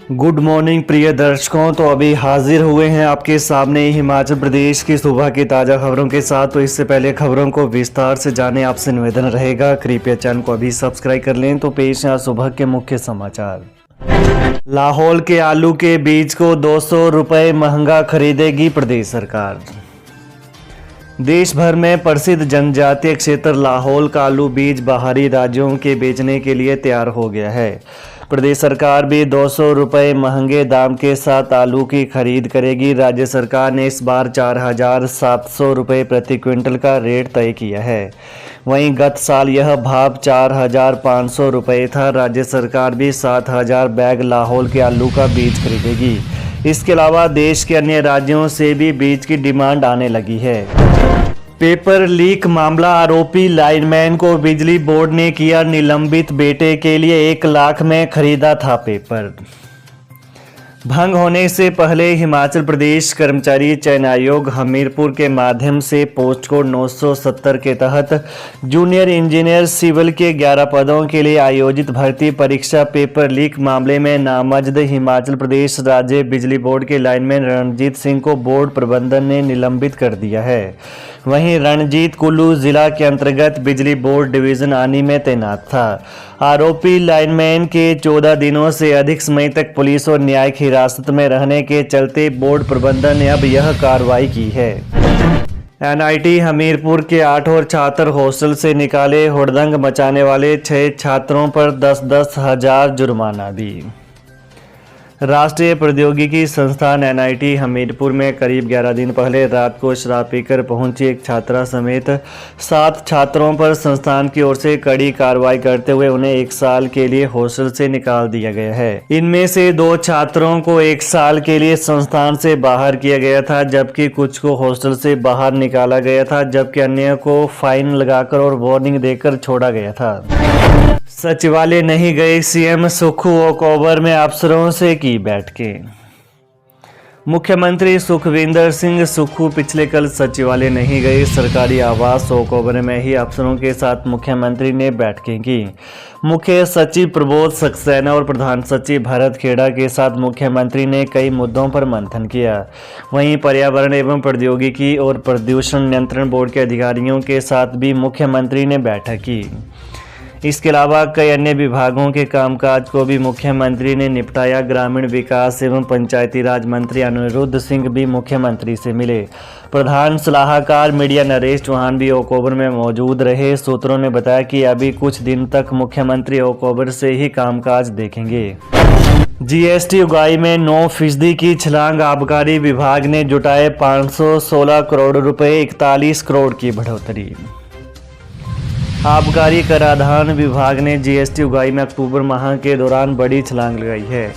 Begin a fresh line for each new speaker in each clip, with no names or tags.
Good morning प्रिय दर्शकों। तो अभी हाजिर हुए हैं आपके सामने हिमाचल प्रदेश की सुबह की ताज़ा खबरों के साथ। तो इससे पहले खबरों को विस्तार से जाने आपसे निवेदन रहेगा, कृपया चैनल को अभी सब्सक्राइब कर लें। तो पेश है सुबह के मुख्य समाचार। लाहौल के आलू के बीज को 200 रुपये महंगा खरीदेगी प्रदेश सरकार। देश भर में प्रसिद्ध जनजातीय क्षेत्र लाहौल का आलू बीज बाहरी राज्यों के बेचने के लिए तैयार हो गया है। प्रदेश सरकार भी 200 रुपये महंगे दाम के साथ आलू की खरीद करेगी। राज्य सरकार ने इस बार 4,700 रुपये प्रति क्विंटल का रेट तय किया है। वहीं गत साल यह भाव 4,500 रुपये था। राज्य सरकार भी 7,000 बैग लाहौल के आलू का बीज खरीदेगी। इसके अलावा देश के अन्य राज्यों से भी बीज की डिमांड आने लगी है। पेपर लीक मामला, आरोपी लाइनमैन को बिजली बोर्ड ने किया निलंबित। बेटे के लिए 1 लाख में खरीदा था पेपर। भंग होने से पहले हिमाचल प्रदेश कर्मचारी चयन आयोग हमीरपुर के माध्यम से पोस्ट कोड 970 के तहत जूनियर इंजीनियर सिविल के 11 पदों के लिए आयोजित भर्ती परीक्षा पेपर लीक मामले में नामजद हिमाचल प्रदेश राज्य बिजली बोर्ड के लाइनमैन रणजीत सिंह को बोर्ड प्रबंधन ने निलंबित कर दिया है। वहीं रणजीत कुल्लू जिला के अंतर्गत बिजली बोर्ड डिवीजन आनी में तैनात था। आरोपी लाइनमैन के 14 दिनों से अधिक समय तक पुलिस और न्यायिक हिरासत में रहने के चलते बोर्ड प्रबंधन ने अब यह कार्रवाई की है। एनआईटी हमीरपुर के 8 और छात्र हॉस्टल से निकाले। हुड़दंग मचाने वाले 6 छात्रों पर 10-10 हज़ार जुर्माना भी। राष्ट्रीय प्रौद्योगिकी संस्थान एनआईटी हमीरपुर में करीब 11 दिन पहले रात को शराब पीकर पहुंची एक छात्रा समेत 7 छात्रों पर संस्थान की ओर से कड़ी कार्रवाई करते हुए उन्हें 1 साल के लिए हॉस्टल से निकाल दिया गया है। इनमें से 2 छात्रों को 1 साल के लिए संस्थान से बाहर किया गया था, जबकि कुछ को हॉस्टल से बाहर निकाला गया था, जबकि अन्य को फाइन लगाकर और वार्निंग देकर छोड़ा गया था। सचिवालय नहीं गए सीएम, सुक्खू ओकओवर में अफसरों से की बैठकें। मुख्यमंत्री सुखविंदर सिंह सुक्खू पिछले कल सचिवालय नहीं गए। सरकारी आवास ओकओवर में ही अफसरों के साथ मुख्यमंत्री ने बैठकें की। मुख्य सचिव प्रबोध सक्सेना और प्रधान सचिव भरत खेड़ा के साथ मुख्यमंत्री ने कई मुद्दों पर मंथन किया। वहीं पर्यावरण एवं प्रौद्योगिकी और प्रदूषण नियंत्रण बोर्ड के अधिकारियों के साथ भी मुख्यमंत्री ने बैठक की। इसके अलावा कई अन्य विभागों के कामकाज को भी मुख्यमंत्री ने निपटाया। ग्रामीण विकास एवं पंचायती राज मंत्री अनिरुद्ध सिंह भी मुख्यमंत्री से मिले। प्रधान सलाहकार मीडिया नरेश चौहान भी ओकओवर में मौजूद रहे। सूत्रों ने बताया कि अभी कुछ दिन तक मुख्यमंत्री ओकओवर से ही कामकाज देखेंगे। जीएसटी उगाही में 9% की छलांग, आबकारी विभाग ने जुटाए 516 करोड़ रुपए, 41 करोड़ की बढ़ोतरी। आबकारी कराधान विभाग ने जीएसटी उगाही में अक्टूबर माह के दौरान बड़ी छलांग लगाई है।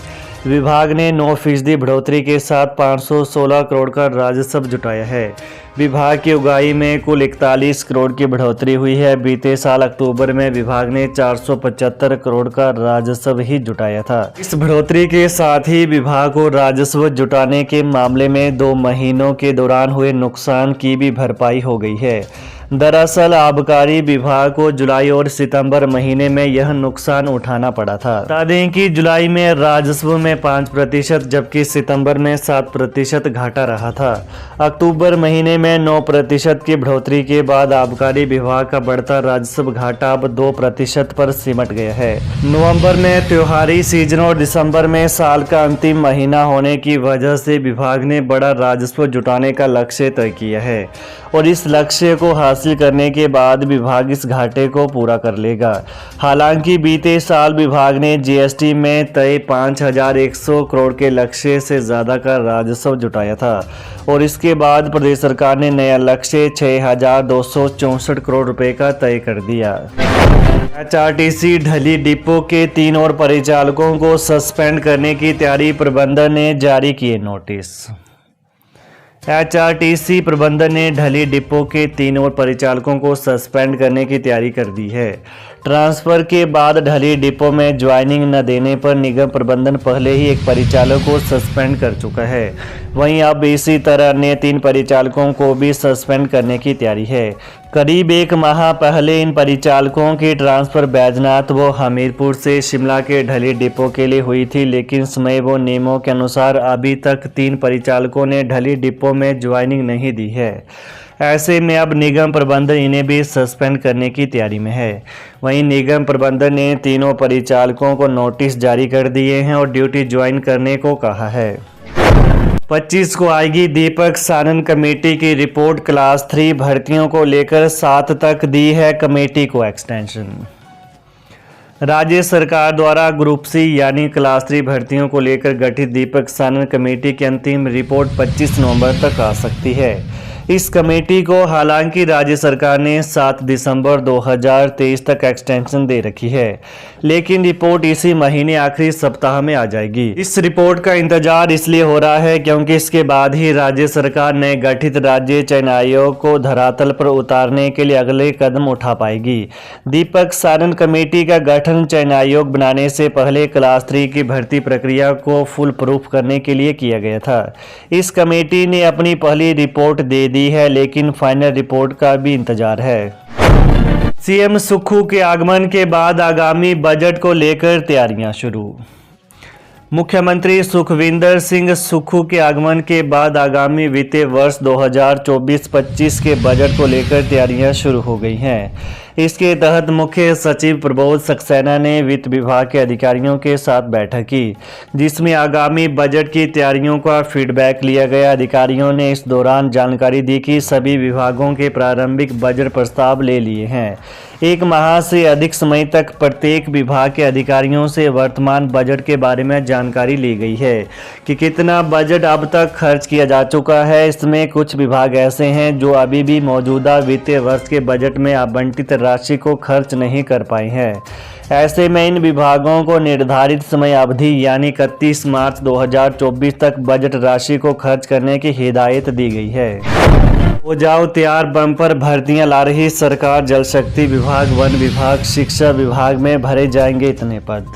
विभाग ने 9% बढ़ोतरी के साथ 516 करोड़ का राजस्व जुटाया है। विभाग की उगाही में कुल 41 करोड़ की बढ़ोतरी हुई है। बीते साल अक्टूबर में विभाग ने 475 करोड़ का राजस्व ही जुटाया था। इस बढ़ोतरी के साथ ही विभाग को राजस्व जुटाने के मामले में 2 महीनों के दौरान हुए नुकसान की भी भरपाई हो गई है। दरअसल आबकारी विभाग को जुलाई और सितंबर महीने में यह नुकसान उठाना पड़ा था। बता दें कि जुलाई में राजस्व में 5%, जबकि सितंबर में 7% घाटा रहा था। अक्टूबर महीने में 9% की बढ़ोतरी के बाद आबकारी विभाग का बढ़ता राजस्व घाटा अब 2% पर सिमट गया है। नवंबर में त्योहारी सीजन और दिसंबर में साल का अंतिम महीना होने की वजह से विभाग ने बड़ा राजस्व जुटाने का लक्ष्य तय किया है और इस लक्ष्य को हासिल करने के बाद विभाग इस घाटे को पूरा कर लेगा। हालांकि बीते साल विभाग ने जीएसटी में तय 5,100 करोड़ के लक्ष्य से ज़्यादा का राजस्व जुटाया था और इसके बाद प्रदेश सरकार ने नया लक्ष्य 6,264 करोड़ रुपए का तय कर दिया। एचआरटीसी ढली डिपो के 3 और परिचालकों को सस्पेंड करने की तैयारी, प्रबंधन ने जारी किए नोटिस। एचआरटीसी प्रबंधन ने ढली डिपो के 3 और परिचालकों को सस्पेंड करने की तैयारी कर दी है। ट्रांसफर के बाद ढली डिपो में ज्वाइनिंग न देने पर निगम प्रबंधन पहले ही एक परिचालक को सस्पेंड कर चुका है। वहीं अब इसी तरह अन्य 3 परिचालकों को भी सस्पेंड करने की तैयारी है। करीब 1 माह पहले इन परिचालकों की ट्रांसफर बैजनाथ व हमीरपुर से शिमला के ढली डिपो के लिए हुई थी, लेकिन समय व नियमों के अनुसार अभी तक 3 परिचालकों ने ढली डिपो में ज्वाइनिंग नहीं दी है। ऐसे में अब निगम प्रबंधन इन्हें भी सस्पेंड करने की तैयारी में है। वहीं निगम प्रबंधन ने तीनों परिचालकों को नोटिस जारी कर दिए हैं और ड्यूटी ज्वाइन करने को कहा है। 25 को आएगी दीपक सानन कमेटी की रिपोर्ट। क्लास 3 भर्तियों को लेकर 7 तक दी है कमेटी को एक्सटेंशन। राज्य सरकार द्वारा ग्रुप सी यानी क्लास 3 भर्तियों को लेकर गठित दीपक सानन कमेटी की अंतिम रिपोर्ट 25 नवंबर तक आ सकती है। इस कमेटी को हालांकि राज्य सरकार ने 7 दिसंबर 2023 तक एक्सटेंशन दे रखी है, लेकिन रिपोर्ट इसी महीने आखिरी सप्ताह में आ जाएगी। इस रिपोर्ट का इंतजार इसलिए हो रहा है क्योंकि इसके बाद ही राज्य सरकार नए गठित राज्य चयन आयोग को धरातल पर उतारने के लिए अगले कदम उठा पाएगी। दीपक सानन कमेटी का गठन चयन आयोग बनाने से पहले क्लास 3 की भर्ती प्रक्रिया को फुल प्रूफ करने के लिए किया गया था। इस कमेटी ने अपनी पहली रिपोर्ट दे दी है, लेकिन फाइनल रिपोर्ट का भी इंतजार है। सीएम सुक्खू के आगमन के बाद आगामी बजट को लेकर तैयारियां शुरू। मुख्यमंत्री सुखविंदर सिंह सुक्खू के आगमन के बाद आगामी वित्तीय वर्ष 2024-25 के बजट को लेकर तैयारियां शुरू हो गई हैं। इसके तहत मुख्य सचिव प्रबोध सक्सेना ने वित्त विभाग के अधिकारियों के साथ बैठक की, जिसमें आगामी बजट की तैयारियों का फीडबैक लिया गया। अधिकारियों ने इस दौरान जानकारी दी कि सभी विभागों के प्रारंभिक बजट प्रस्ताव ले लिए हैं। 1 माह से अधिक समय तक प्रत्येक विभाग के अधिकारियों से वर्तमान बजट के बारे में जानकारी ली गई है कि कितना बजट अब तक खर्च किया जा चुका है। इसमें कुछ विभाग ऐसे हैं जो अभी भी मौजूदा वित्तीय वर्ष के बजट में आवंटित राशि को खर्च नहीं कर पाए हैं। ऐसे में इन विभागों को निर्धारित समय अवधि यानी 31 मार्च 2024 तक बजट राशि को खर्च करने की हिदायत दी गई है। हो जाओ तैयार, बम्पर भर्तियां ला रही सरकार। जल शक्ति विभाग, वन विभाग, शिक्षा विभाग में भरे जाएंगे इतने पद।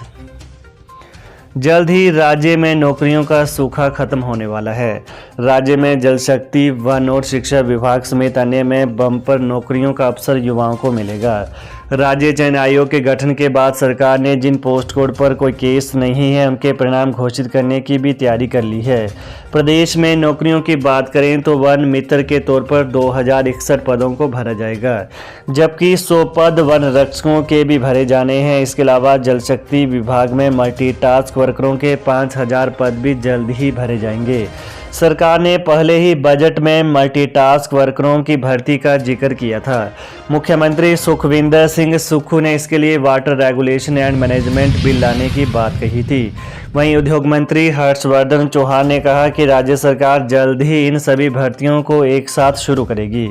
जल्द ही राज्य में नौकरियों का सूखा खत्म होने वाला है। राज्य में जल शक्ति, वन और शिक्षा विभाग समेत अन्य में बम्पर नौकरियों का अवसर युवाओं को मिलेगा। राज्य चयन आयोग के गठन के बाद सरकार ने जिन पोस्ट कोड पर कोई केस नहीं है उनके परिणाम घोषित करने की भी तैयारी कर ली है। प्रदेश में नौकरियों की बात करें तो वन मित्र के तौर पर 2061 पदों को भरा जाएगा, जबकि 100 पद वन रक्षकों के भी भरे जाने हैं। इसके अलावा जल शक्ति विभाग में मल्टीटास्क वर्करों के 5000 पद भी जल्द ही भरे जाएंगे। सरकार ने पहले ही बजट में मल्टीटास्क वर्करों की भर्ती का जिक्र किया था। मुख्यमंत्री सुखविंदर सिंह सुक्खू ने इसके लिए water regulation and management bill लाने की बात कही थी। वहीं उद्योग मंत्री हर्षवर्धन चौहान ने कहा कि राज्य सरकार जल्द ही इन सभी भर्तियों को एक साथ शुरू करेगी।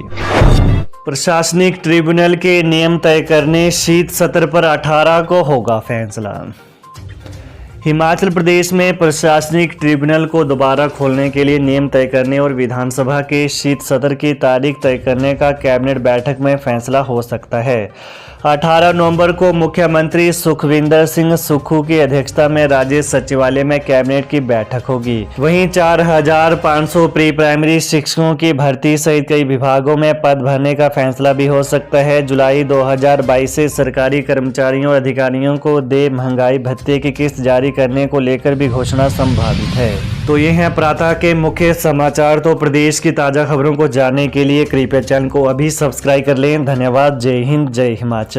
प्रशासनिक ट्रिब्यूनल के नियम तय करने, शीत सत्र पर 18 को होगा फैसला। हिमाचल प्रदेश में प्रशासनिक ट्रिब्यूनल को दोबारा खोलने के लिए नियम तय करने और विधानसभा के शीत सत्र की तारीख तय करने का कैबिनेट बैठक में फैसला हो सकता है। 18 नवंबर को मुख्यमंत्री सुखविंदर सिंह सुक्खू की अध्यक्षता में राज्य सचिवालय में कैबिनेट की बैठक होगी। वहीं 4500 प्री प्राइमरी शिक्षकों की भर्ती सहित कई विभागों में पद भरने का फैसला भी हो सकता है। जुलाई 2022 से सरकारी कर्मचारियों और अधिकारियों को देय महंगाई भत्ते की किस्त जारी करने को लेकर भी घोषणा संभावित है। तो ये हैं प्रातः के मुख्य समाचार। तो प्रदेश की ताज़ा खबरों को जानने के लिए कृपया चैनल को अभी सब्सक्राइब कर लें। धन्यवाद। जय हिंद, जय हिमाचल।